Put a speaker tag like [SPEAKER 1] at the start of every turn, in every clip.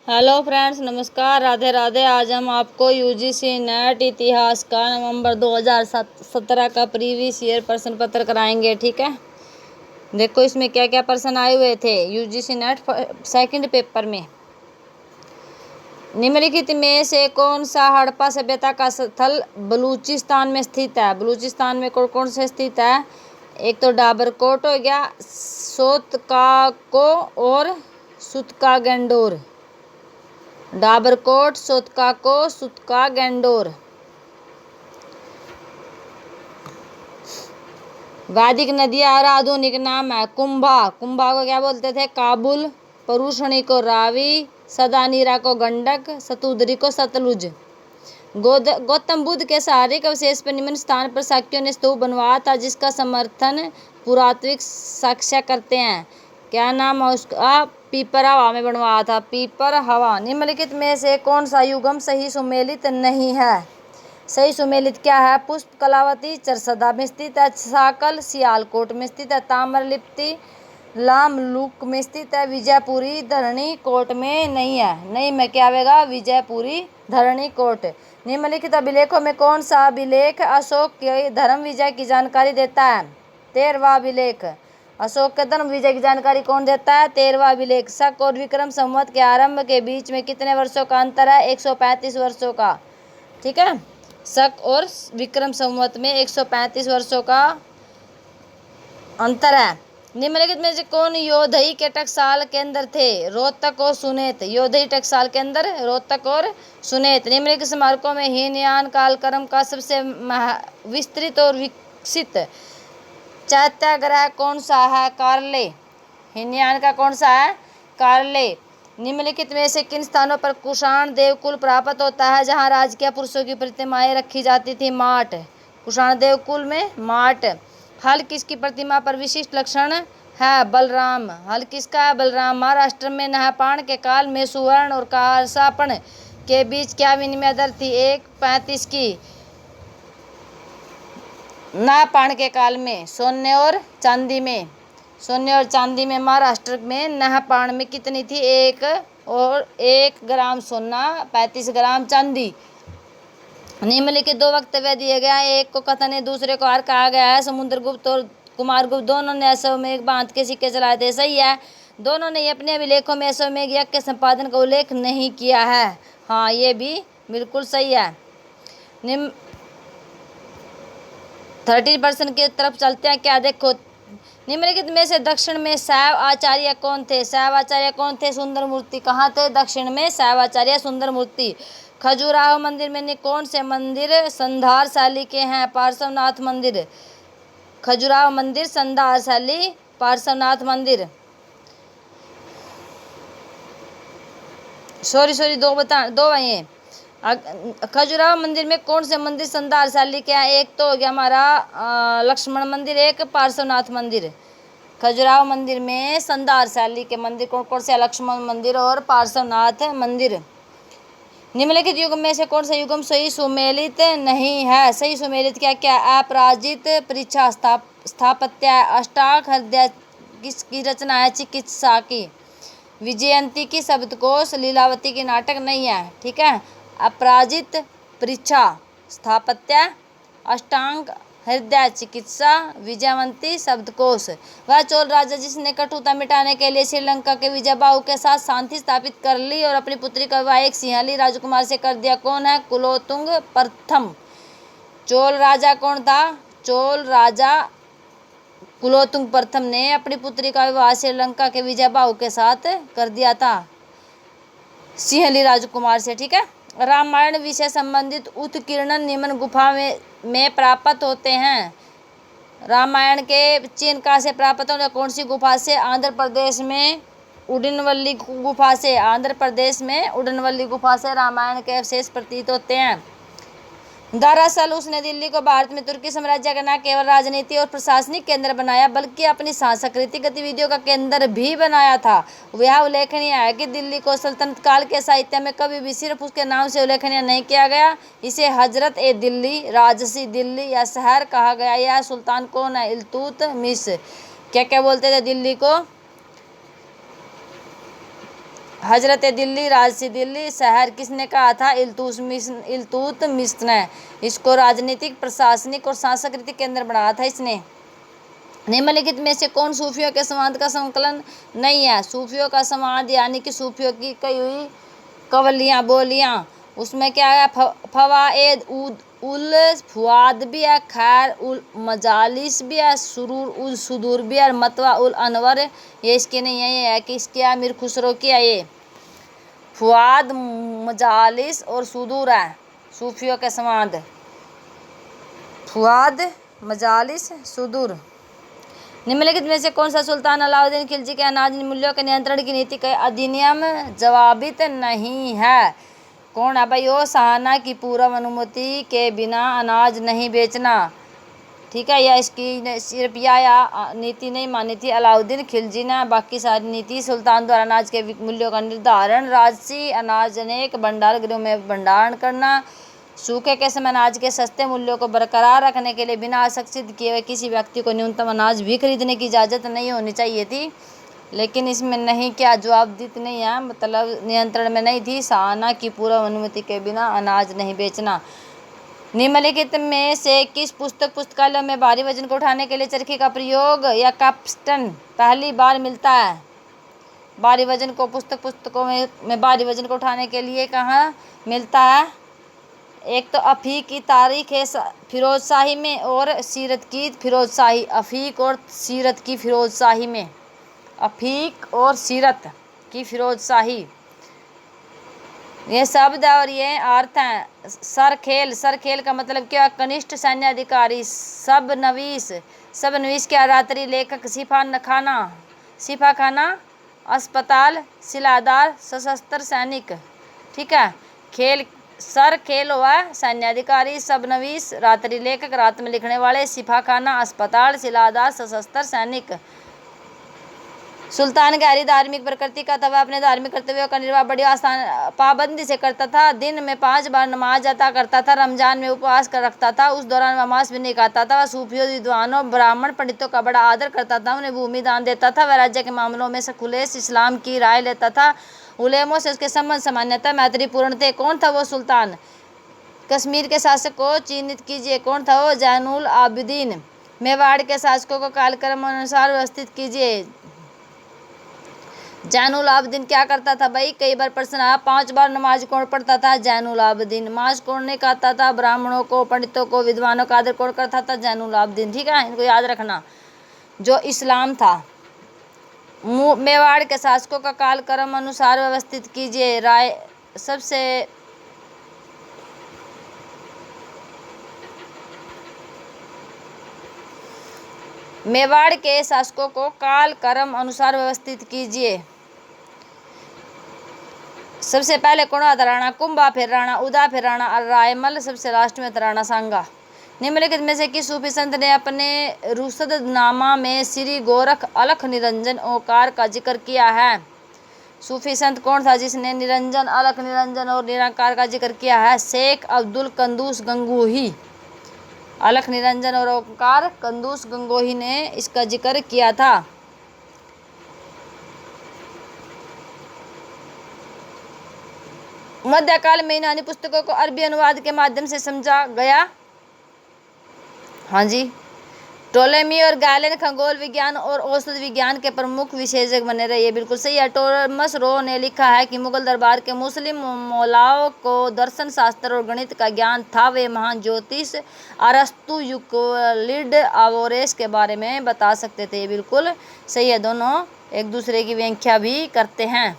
[SPEAKER 1] Hello friends, नमस्कार, राधे राधे। आज हम आपको यूजीसी नेट इतिहास का नवंबर 2017 का प्रीवियस ईयर प्रश्न पत्र कराएंगे। ठीक है, देखो इसमें क्या क्या प्रश्न आए हुए थे यूजीसी नेट सेकंड पेपर में। निम्नलिखित में से कौन सा हड़प्पा सभ्यता का स्थल बलूचिस्तान में स्थित है? बलूचिस्तान में कौन कौन से स्थित है? एक तो डाबरकोट हो गया, सोतकाको और सुतकागेंडोर। डाबरकोट, सोतकाको, सुतकागेंडोर। वैदिक नदियां और आधुनिक नाम है कुंभा। कुंभा को क्या बोलते थे? काबुल। परुषणी को रावी, सदानीरा को गंडक, सतुद्री को सतलुज। गौतम बुद्ध के शारीरिक अवशेष पर निम्न स्थान पर शाक्यों ने स्तूप बनवाया था, जिसका समर्थन पुरातात्विक साक्ष्य करते हैं। क्या नाम है उसका? पीपर हवा में बनवाया था, पीपर हवा। निम्नलिखित में से कौन सा युगम सही सुमेलित नहीं है? सही सुमेलित क्या है? पुष्प कलावती चरसदा में स्थित है, साकल सियालकोट में स्थित है, ताम्रलिप्ति लामलुक में स्थित है, विजयपुरी धरणी कोट में नहीं है। नहीं में क्या आवेगा? विजयपुरी धरणी कोट। निम्नलिखित अभिलेखों में कौन सा अभिलेख अशोक के धर्म विजय की जानकारी देता है? 13वां अभिलेख। अशोक के धर्म विजय की जानकारी कौन देता है? 13वां अभिलेख। शक और विक्रम संवत के आरंभ के बीच में कितने वर्षों का अंतर है? 135 वर्षों का। ठीक है, शक और विक्रम संवत में 135 वर्षों का अंतर है। निम्नलिखित में से कौन योधई के टकसाल के अंदर थे? रोहतक और सुनेत। योधई टकसाल के अंदर रोहतक और सुनेत। निम्नलिखित स्मारकों में हीनयान कालक्रम का सबसे विस्तृत और विकसित चैत्याग्रह कौन सा है? कार्ले। हीनयान का कौन सा है? कार्ले। निम्नलिखित में से किन स्थानों पर कुषाण देवकुल प्राप्त होता है, जहां राजकीय पुरुषों की प्रतिमाएं रखी जाती थी? माट। कुषाण देवकुल में माट। हल किसकी प्रतिमा पर विशिष्ट लक्षण है? बलराम। हल किसका है? बलराम। महाराष्ट्र में नहपाण के काल में सुवर्ण और कांसापण के बीच क्या विनिमय दर थी? 1:35 की। नहपाण के काल में सोने और चांदी में, सोने और चांदी में महाराष्ट्र में नहपाण में कितनी थी? 1 ग्राम सोना, 35 ग्राम चांदी। निम्नलिखित दो वक्तव्य दिए गए हैं, एक को कथन है, दूसरे को हार कहा गया है। समुद्रगुप्त और कुमारगुप्त दोनों ने अश्वमेध बांध के सिक्के चलाए थे। सही है, दोनों ने अपने अभिलेखों में अश्वमेध यज्ञ के संपादन का उल्लेख नहीं किया है। हाँ, ये भी बिल्कुल सही है। 30% की तरफ चलते हैं। क्या देखो, निम्नलिखित में से दक्षिण में शैव आचार्य कौन थे? शैव आचार्य कौन थे? सुंदर मूर्ति। कहाँ थे? दक्षिण में शैव आचार्य सुंदर मूर्ति। खजुराहो मंदिर में कौन से मंदिर संधार शैली के हैं? पार्श्वनाथ मंदिर। खजुराहो मंदिर संधार शैली, पार्श्वनाथ मंदिर। सॉरी दो भाई। खजुराहो मंदिर में कौन से मंदिर संधार शैली के हैं? एक तो हो गया हमारा लक्ष्मण मंदिर, एक पार्श्वनाथ मंदिर। खजुराहो मंदिर में संधार शैली के मंदिर कौन कौन से? लक्ष्मण मंदिर और पार्श्वनाथ मंदिर। निम्नलिखित युग में से कौन सा युगम सही सुमेलित नहीं है? सही सुमेलित क्या क्या? अपराजित, परीक्षा, स्थापत्य, अष्टांग हृदय किसकी रचना है? चिकित्सा की। विजयंती की शब्दकोश, लीलावती की नाटक नहीं है। ठीक है, अपराजित, परीक्षा, स्थापत्य, अष्टांग हृदय चिकित्सा, विजयवंती शब्दकोश। वह चोल राजा जिसने कटुता मिटाने के लिए श्रीलंका के विजय बाहु के साथ शांति स्थापित कर ली और अपनी पुत्री का विवाह एक सिंहली राजकुमार से कर दिया, कौन है? कुलोत्तुंग प्रथम। चोल राजा कौन था? चोल राजा कुलोत्तुंग प्रथम ने अपनी पुत्री का विवाह श्रीलंका के विजय बाहु के साथ कर दिया था, सिंहली राजकुमार से। ठीक है, रामायण विषय संबंधित उत्कीर्णन निम्न गुफा में प्राप्त होते हैं। रामायण के चिन्ह कहाँ से प्राप्त होते हैं? कौन सी गुफा से? आंध्र प्रदेश में उडनवल्ली गुफा से। आंध्र प्रदेश में उडनवल्ली गुफा से रामायण के अवशेष प्रतीत होते हैं। दरअसल उसने दिल्ली को भारत में तुर्की साम्राज्य का न केवल राजनीति और प्रशासनिक केंद्र बनाया, बल्कि अपनी सांस्कृतिक गतिविधियों का केंद्र भी बनाया था। यह उल्लेखनीय है कि दिल्ली को सल्तनत काल के साहित्य में कभी भी सिर्फ उसके नाम से उल्लेखनीय नहीं किया गया। इसे हजरत ए दिल्ली, राजसी दिल्ली या शहर कहा गया। यह सुल्तान कौन है? इल्तुतमिश। क्या क्या बोलते थे दिल्ली को? हजरत दिल्ली, राजसी दिल्ली शहर किसने कहा था? इल्तुतमिश ने। इसको राजनीतिक, प्रशासनिक और सांस्कृतिक केंद्र बनाया था इसने। निम्नलिखित में से कौन सूफियों के संवाद का संकलन नहीं है? सूफियों का संवाद यानी कि सूफियों की कई हुई कवलियाँ, बोलियाँ, उसमें क्या है? फवाएद उल फुआद भी है, खैर उल मजालिस भी है, सुरूर उल सुदूर भी है, मतवा उल अनवर। ये इसके नहीं है, ये है कि इसके अमीर खुसरो की है। ये फुआद, मजालिस और सुदूर है सूफियों के संवाद। फुआद, मजालिस, सुदूर। निम्नलिखित में से कौन सा सुल्तान अलाउद्दीन खिलजी के अनाज मूल्यों के नियंत्रण की नीति का अधिनियम जवाबित नहीं है? कौन है भाई? वो शाहना की पूर्व अनुमति के बिना अनाज नहीं बेचना। ठीक है, या इसकी सिर्फ या नीति नहीं मानी थी अलाउद्दीन खिलजी ने, बाकी सारी नीति सुल्तान द्वारा अनाज के मूल्यों का निर्धारण, राजसी अनाज अनेक भंडार गृहों में भंडारण करना, सूखे के समय अनाज के सस्ते मूल्यों को बरकरार रखने के लिए बिना आरक्षित किए हुए किसी व्यक्ति को न्यूनतम अनाज भी खरीदने की इजाज़त नहीं होनी चाहिए थी। लेकिन इसमें नहीं क्या जवाबदीद नहीं है, मतलब नियंत्रण में नहीं थी। शाहना की पूर्व अनुमति के बिना अनाज नहीं बेचना। निम्नलिखित में से किस पुस्तकालय में भारी वजन को उठाने के लिए चरखी का प्रयोग या कैप्स्टन पहली बार मिलता है? भारी वजन को पुस्तकों में भारी वजन को उठाने के लिए कहाँ मिलता है? एक तो अफीक की तारीख है फिरोज शाही में, और सीरत की फिरोज शाही। अफीक और सीरत की फिरोज शाही में, अफीक और सीरत की फिरोज शाही, ये शब्द और ये अर्थ हैं। सरखेल, सरखेल का मतलब क्या? कनिष्ठ सैन्य अधिकारी। सबनवीस, सबनवीस क्या? रात्रि लेखक। सिपाखाना, सिपाखाना, अस्पताल, सिलादार, सशस्त्र सैनिक। ठीक है, खेल, सर खेल हुआ सैन्याधिकारी, सबनवीस रात्रि लेखक, रात में लिखने वाले, सिपाखाना, अस्पताल, सिलादार, सशस्त्र सैनिक। सुल्तान गहरी धार्मिक प्रकृति का था। वह अपने धार्मिक कर्तव्यों का निर्वाह बड़ी आसान पाबंदी से करता था। दिन में 5 बार नमाज अता करता था। रमजान में उपवास कर रखता था। उस दौरान वह मांस भी नहीं खाता था। वह सूफियों, विद्वानों, ब्राह्मण पंडितों का बड़ा आदर करता था। उन्हें भूमि दान देता था। वह राज्य के मामलों में सखुलेस इस्लाम की राय लेता था। उलेमों से उसके संबंध सामान्यतः मैत्रीपूर्ण थे। कौन था वो सुल्तान? कश्मीर के शासक को चिन्हित कीजिए। कौन था वो? जैनुल आबिदीन। मेवाड़ के शासकों को कालक्रम अनुसार व्यवस्थित कीजिए। जैनुल आबिदीन क्या करता था भाई? कई बार प्रश्न आया। 5 बार नमाज कौन पढ़ता था? जैनुल आबिदीन। मांस कौन नहीं खाता था? ब्राह्मणों को, पंडितों को, विद्वानों का आदर कौन करता था? जैनुल आबिदीन। ठीक है, इनको याद रखना। जो इस्लाम था। मेवाड़ के शासकों का कालक्रम अनुसार व्यवस्थित कीजिए। राय सबसे मेवाड़ के शासकों को कालक्रम अनुसार व्यवस्थित कीजिए। सबसे पहले कौन था? राणा कुंभा, फिर राणा उदा, फिर राणा रायमल, सबसे लास्ट में राणा सांगा। निम्नलिखित में से किस सूफी संत ने अपने रुशदनामा में श्री गोरख अलख निरंजन ओंकार का जिक्र किया है? सूफी संत कौन था जिसने निरंजन, अलख निरंजन और निराकार का जिक्र किया है? शेख अब्दुल कंदूस गंगोही। अलख निरंजन और ओंकार कंदूस गंगोही ने इसका जिक्र किया था। मध्यकाल में यूनानी पुस्तकों को अरबी अनुवाद के माध्यम से समझा गया। हाँ जी, टोलेमी और गैलेन खगोल विज्ञान और औषध विज्ञान के प्रमुख विशेषज्ञ बने रहे। ये बिल्कुल सही है। टॉमस रो ने लिखा है कि मुगल दरबार के मुस्लिम मौलाओं को दर्शन शास्त्र और गणित का ज्ञान था। वे महान ज्योतिष अरस्तु, यूक्लिड, अवेरोस के बारे में बता सकते थे। ये बिल्कुल सही है। दोनों एक दूसरे की व्याख्या भी करते हैं।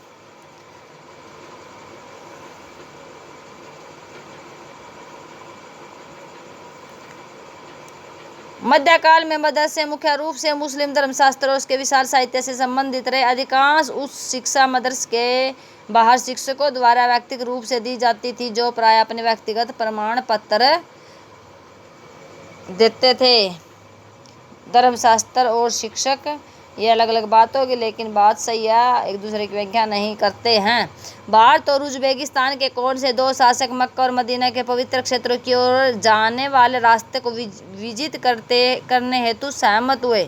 [SPEAKER 1] मध्यकाल में मदरसे मुख्य रूप से मुस्लिम धर्मशास्त्र और उसके विशाल साहित्य से संबंधित रहे। अधिकांश उच्च शिक्षा मदरसे के बाहर शिक्षकों द्वारा व्यक्तिगत रूप से दी जाती थी, जो प्राय अपने व्यक्तिगत प्रमाण पत्र देते थे। धर्मशास्त्र और शिक्षक ये अलग अलग बात होगी, लेकिन बात सही है, एक दूसरे की व्याख्या नहीं करते हैं। भारत और उज्बेकिस्तान के कौन से 2 शासक मक्का और मदीना के पवित्र क्षेत्रों की ओर जाने वाले रास्ते को विजित करने हेतु सहमत हुए?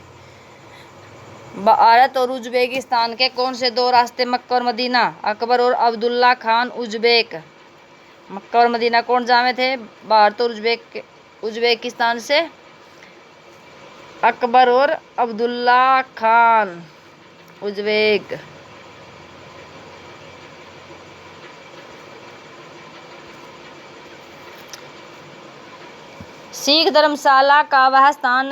[SPEAKER 1] भारत और उज्बेकिस्तान के कौन से दो रास्ते मक्का और मदीना? अकबर और अब्दुल्ला खान उज्बेक। मक्का और मदीना कौन जामे थे? भारत और उज्बेकिस्तान से अकबर और अब्दुल्ला खान उज्बेक। सिख धर्मशाला का वह स्थान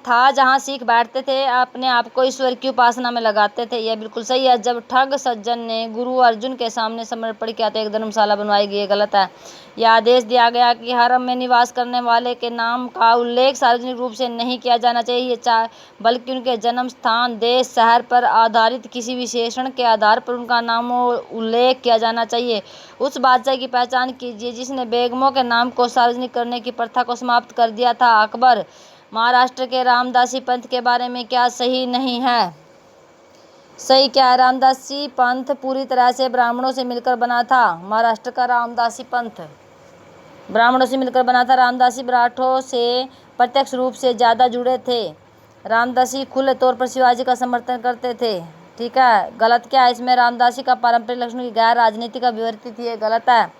[SPEAKER 1] था जहां सिख बैठते थे, अपने आप को ईश्वर की उपासना में लगाते थे। यह बिल्कुल सही है। जब ठग सज्जन ने गुरु अर्जुन के सामने समर्पण किया तो एक धर्मशाला बनवाई गई। गलत है। यह आदेश दिया गया कि हरम में निवास करने वाले के नाम का उल्लेख सार्वजनिक रूप से नहीं किया जाना चाहिए, बल्कि उनके जन्म स्थान, देश, शहर पर आधारित किसी विशेषण के आधार पर उनका नाम उल्लेख किया जाना चाहिए। उस बादशाह की पहचान कीजिए जिसने बेगमों के नाम को सार्वजनिक करने की प्रथा को समाप्त कर दिया था। अकबर। महाराष्ट्र के रामदासी पंथ के बारे में क्या सही नहीं है? सही क्या है? रामदासी पंथ पूरी तरह से ब्राह्मणों से मिलकर बना था। महाराष्ट्र का रामदासी पंथ ब्राह्मणों से मिलकर बना था। रामदासी मराठों से प्रत्यक्ष रूप से ज़्यादा जुड़े थे। रामदासी खुले तौर पर शिवाजी का समर्थन करते थे। ठीक है। गलत क्या है इसमें? रामदासी का पारंपरिक लक्षण की गैर राजनीतिक अभिव्यक्ति थी। ये गलत है।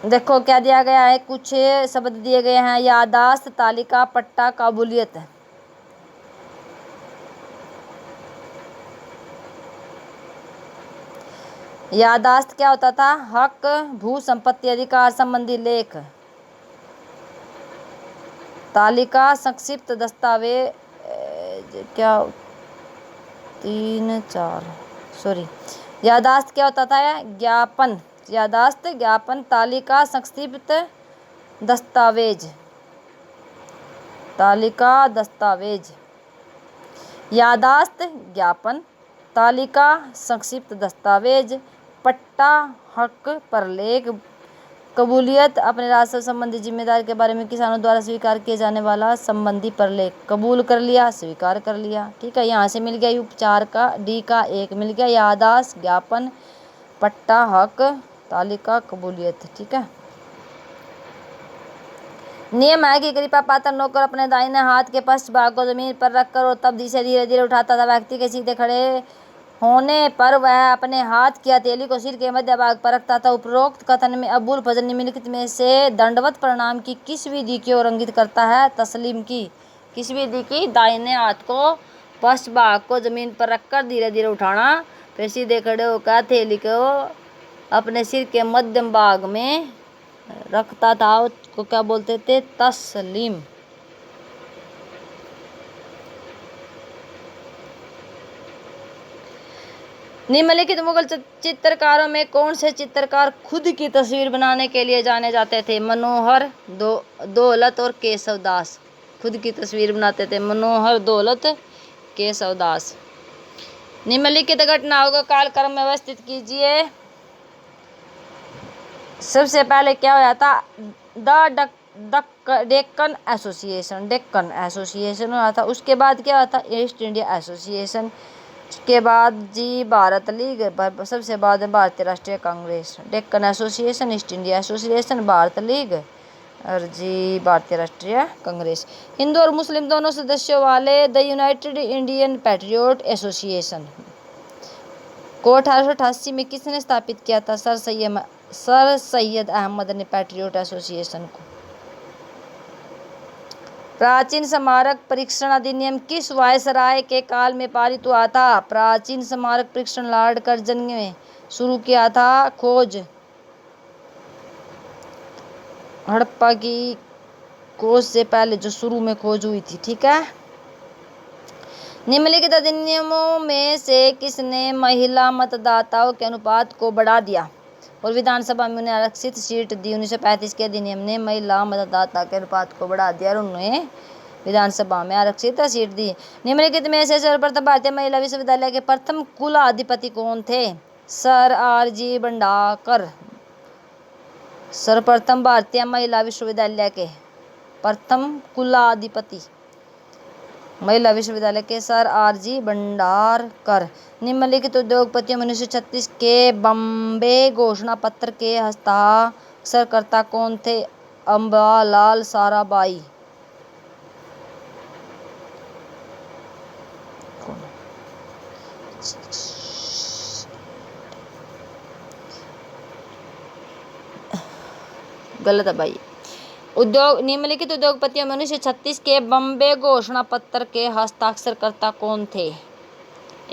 [SPEAKER 1] देखो क्या दिया गया है, कुछ शब्द दिए गए हैं। यादाश्त, तालिका, पट्टा, काबुलियत। यादाश्त क्या होता था? हक, भू संपत्ति, अधिकार संबंधी लेख। तालिका संक्षिप्त दस्तावेज। क्या 3-4 यादाश्त क्या होता था? ज्ञापन। यादाश्त ज्ञापन। तालिका संक्षिप्त दस्तावेज। तालिका दस्तावेज। यादाश्त ज्ञापन, तालिका संक्षिप्त दस्तावेज, पट्टा हक पर लेख, कबूलियत अपने राजस्व संबंधी जिम्मेदारी के बारे में किसानों द्वारा स्वीकार किए जाने वाला संबंधी पर लेख। कबूल कर लिया, स्वीकार कर लिया। ठीक है। यहाँ से मिल गया उपचार का डी का 1 मिल गया। यादाश्त, ज्ञापन, पट्टा हक, तालिका, कबूलियत। ठीक है। नियम है कि कृपा पात्र नौकर अपने दाहिने हाथ के पश्च भाग को जमीन पर रखकर और तब इसे धीरे धीरे उठाता था। व्यक्ति के सीधे खड़े होने पर वह अपने हाथ की हथेली को सिर के मध्य भाग पर रखता था। उपरोक्त कथन में अबुल फजल निम्नलिखित में से दंडवत प्रणाम की किस विधि को इंगित करता है? तस्लीम की। किस विधि की? दाहिने हाथ को पश्च भाग को जमीन पर रखकर धीरे धीरे उठाना, फिर सीधे खड़े होकर हथेली को अपने सिर के मध्यम भाग में रखता था। उसको क्या बोलते थे? तस्लीम। निम्नलिखित मुगल चित्रकारों में कौन से चित्रकार खुद की तस्वीर बनाने के लिए जाने जाते थे? मनोहर, दौलत और केशवदास। खुद की तस्वीर बनाते थे मनोहर, दौलत, केशवदास। निम्नलिखित घटनाओं को कालक्रम में व्यवस्थित कीजिए। सबसे पहले क्या हुआ था? डेक्कन एसोसिएशन हुआ था। उसके बाद क्या हुआ था? East India association. उसके बाद जी भारत लीग, सबसे बाद भारतीय राष्ट्रीय Congress. Deccan association, east India association, Bharat league और जी भारतीय राष्ट्रीय कांग्रेस। हिंदू और मुस्लिम दोनों सदस्यों वाले the United Indian patriot association को 1888 में किसने स्थापित किया था? सर सैयद अहमद ने पैट्रियोट एसोसिएशन को। प्राचीन स्मारक परीक्षण अधिनियम किस वायसराय के काल में पारित हुआ था? प्राचीन स्मारक परीक्षण लॉर्ड कर्जन ने शुरू किया था। खोज हड़प्पा की खोज से पहले जो शुरू में खोज हुई थी। ठीक है। निम्नलिखित अधिनियमों में से किसने महिला मतदाताओं के अनुपात को बढ़ा दिया और विधानसभा में उन्हें आरक्षित सीट दी? 1935 के अधिनियम ने महिला मतदाता के अनुपात को बढ़ा दिया और उन्हें विधानसभा में आरक्षित सीट दी। निम्नलिखित में से सर्वप्रथम भारतीय महिला विश्वविद्यालय के प्रथम कुलाधिपति कौन थे? Sir R G. भंडारकर। सर्वप्रथम भारतीय महिला विश्वविद्यालय के प्रथम कुलाधिपति महिला विश्वविद्यालय के सर आर.जी. भंडारकर। निम्नलिखित उद्योगपतियों में 1936 के बॉम्बे घोषणा पत्र के हस्ताक्षरकर्ता कौन थे? अम्बालाल साराभाई। गलत है भाई। निम्नलिखित उद्योगपतियों में 1936 के बॉम्बे घोषणा पत्र के हस्ताक्षरकर्ता कौन थे?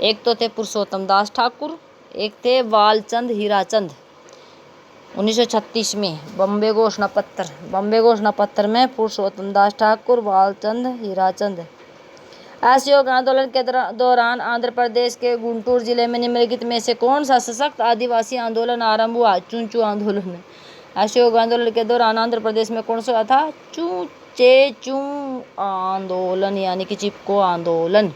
[SPEAKER 1] एक तो थे पुरुषोत्तम दास ठाकुर, एक थे वालचंद हीराचंद। 1936 में बॉम्बे घोषणा पत्र में पुरुषोत्तम दास ठाकुर, वालचंद हीराचंद। असहयोग आंदोलन के दौरान आंध्र प्रदेश के गुंटूर जिले में निम्नलिखित में से कौन सा सशक्त आदिवासी आंदोलन आरंभ हुआ? चूंचू आंदोलन। असहयोग आंदोलन के दौरान आंध्र प्रदेश में कौन सा था? चू आंदोलन, यानी कि चिपको आंदोलन।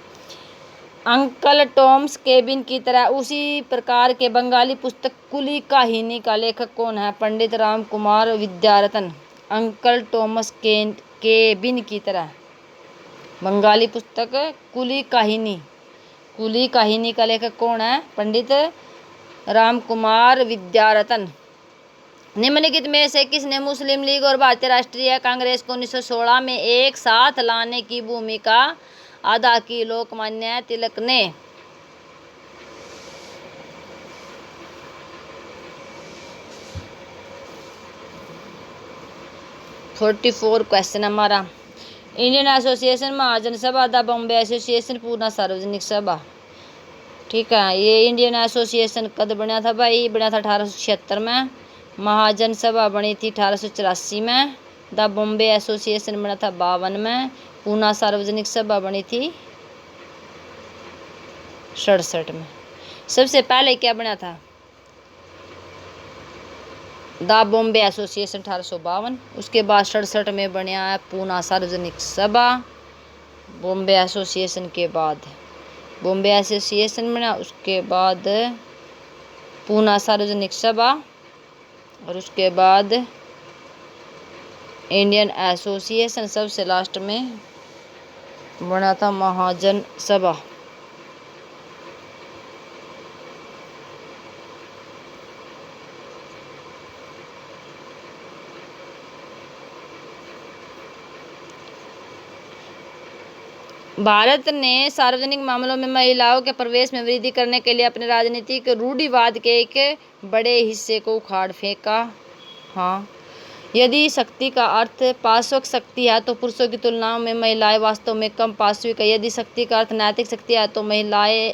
[SPEAKER 1] अंकल टॉम्स केबिन की तरह उसी प्रकार के बंगाली पुस्तक कुली काहिनी का लेखक कौन है? Pandit Ram Kumar Vidyaratan. Uncle Tom's Cabin की तरह बंगाली पुस्तक कुली काहिनी का लेखक कौन है? पंडित राम कुमार विद्यारतन। निम्नलिखित में से किसने मुस्लिम लीग और भारतीय राष्ट्रीय कांग्रेस को 1916 में एक साथ लाने की भूमिका अदा की? लोकमान्य तिलक ने। (44) क्वेश्चन हमारा। इंडियन एसोसिएशन महाजन सभा, द बॉम्बे एसोसिएशन पूना सार्वजनिक सभा। ठीक है, ये इंडियन एसोसिएशन कद बना था भाई? बना था 1876 में। महाजन सभा बनी थी 1884 में। द बॉम्बे एसोसिएशन बना था 52 में। पूना सार्वजनिक सभा बनी थी 67 में। सबसे पहले क्या बना था? The Bombay association 1852। उसके बाद 67 में बना है पूना सार्वजनिक सभा। बॉम्बे एसोसिएशन के बाद बॉम्बे एसोसिएशन बना, उसके बाद पूना सार्वजनिक सभा, और उसके बाद इंडियन एसोसिएशन। सबसे लास्ट में बना था महाजन सभा। भारत ने सार्वजनिक मामलों में महिलाओं के प्रवेश में वृद्धि करने के लिए अपने राजनीतिक रूढ़िवाद के एक बड़े हिस्से को उखाड़ फेंका। हाँ, यदि शक्ति का अर्थ पाशविक शक्ति है तो पुरुषों की तुलना में महिलाएं वास्तव में कम पाशविक है। यदि शक्ति का अर्थ नैतिक शक्ति है तो महिलाएं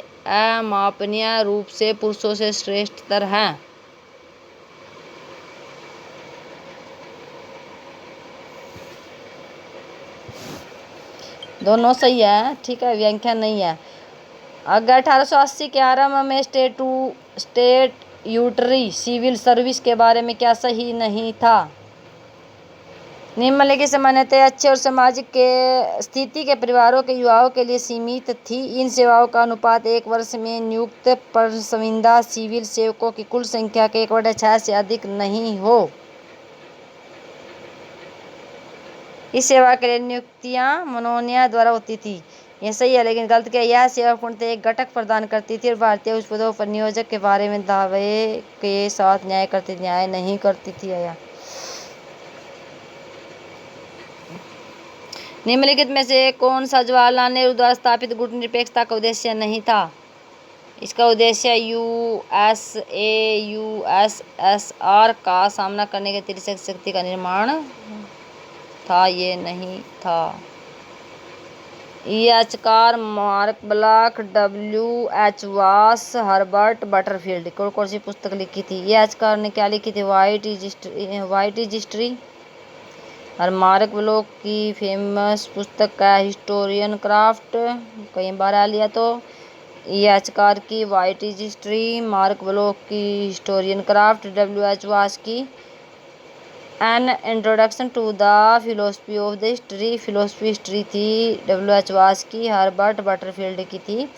[SPEAKER 1] अमापनीय रूप से पुरुषों से श्रेष्ठतर हैं। दोनों सही है, ठीक है, व्याख्या नहीं है। अगर 1880 के आरंभ में स्टेट्यूटरी सिविल सर्विस के बारे में क्या सही नहीं था? निम्नलिखित सामान्यतः अच्छे और सामाजिक के स्थिति के परिवारों के युवाओं के लिए सीमित थी। इन सेवाओं का अनुपात एक वर्ष में नियुक्त पसंदीदा सिविल सेवकों की कुल संख्या के 1/6 से अधिक नहीं हो। इस सेवा के लिए नियुक्तियां मनोनयन द्वारा होती थी। यह सही है, लेकिन गलत क्या? यह सेवा पूर्णतः एक घटक प्रदान करती थी और भारतीय उच्च पदों पर नियोजक के बारे में दावे के साथ न्याय नहीं करती थी। निम्नलिखित में से कौन सा जवाहरलाल नेहरू द्वारा स्थापित गुट निरपेक्षता का उद्देश्य नहीं था? इसका उद्देश्य यूएसएसआर का सामना करने के त्रिशक्ति शक्ति का निर्माण था। ये नहीं था। याचकार मार्क ब्लॉक, W.H. वास, हर्बर्ट बटरफील्ड। कौन सी पुस्तक लिखी थी? याचकार ने क्या लिखी थी? White history. और मार्क ब्लॉक की फेमस पुस्तक का हिस्टोरियन क्राफ्ट, कई बार आ लिया। तो याचकार की वाइट हिस्ट्री, मार्क ब्लॉक की हिस्टोरियन क्राफ्ट, W.H. वास की an introduction to the philosophy of the history थी W.H. वास की। हर्बर्ट बटरफील्ड की थी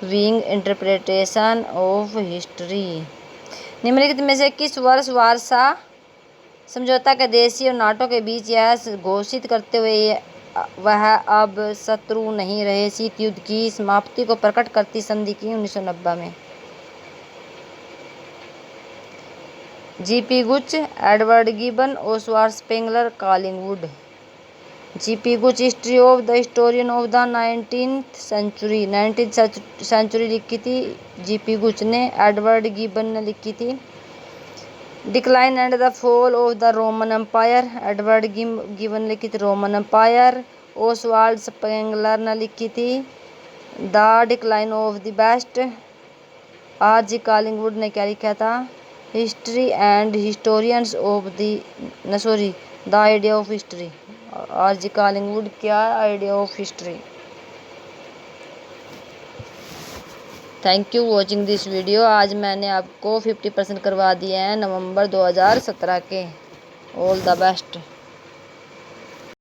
[SPEAKER 1] विंग इंटरप्रिटेशन ऑफ हिस्ट्री। निम्नलिखित में से किस वर्ष वारसा समझौता के देशी और नाटो के बीच यह घोषित करते हुए वह अब शत्रु नहीं रहे, शीत युद्ध की समाप्ति को प्रकट करती संधि की? 1990 में। G.P. Gooch, Edward Gibbon, Oswald Spengler, Collingwood. G.P. Gooch history of the historian of the 19th century लिखी थी G.P. गुच ने। एडवर्ड गिबन ने लिखी थी decline and the fall of the Roman empire, Edward गिवन लिखी थी रोमन एम्पायर। ओसवाल्ड स्पेंगलर ने लिखी थी the decline of the west. R G. Collingwood ने क्या लिखा था, history and historians of the idea of history. R G. Collingwood क्या, idea of history. Thank you watching this video. आज मैंने आपको 50% करवा दिए हैं नवंबर 2017 के। All the best.